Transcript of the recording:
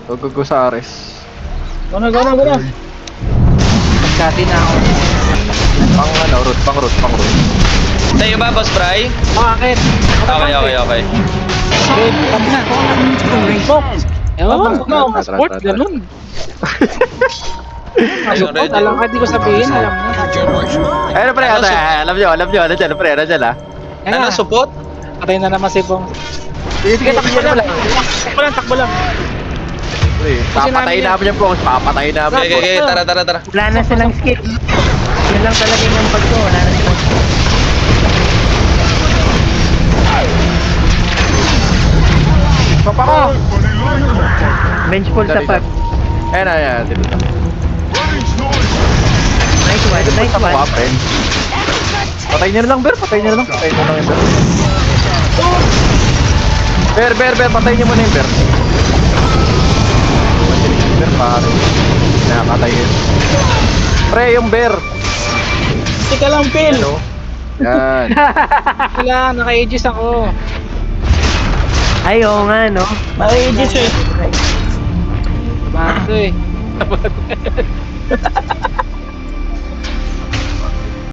Go sa Ares. Gana. Pagkati na ako. Pang root. Sa'yo ba, Boss Fry? Bakit? Okay. Okay, kami na. Ewan ko na, sport, ganun. Ayun, ready. Alam ka, di ko sabihin, alam na. Ayun pre, alam nyo, nandiyan pre, nandiyan ah. Ano, support? Patay na naman si Bong. Sige, takbo lang. Takbo lang. Pre, papatayin namin yung Pongs, papatayin namin. Okay, tara. Wala na silang skill. Yun lang talaga yung bag ko. Wala na silang skill. Papa ko! Bench pull sa pag. Ayan, dito na. Nice one. Friend. Patayin nyo na lang, Ber. Patayin nyo na lang yung Ber. Ber, patayin nyo muna yung Ber. Ber, pare. Nakakatayin. Pre, yung Ber. Tika lang, Phil. Ano? Yan. Wala, naka-aegis ako. Ay, oo nga, no? Naka-aegis eh. Bato eh.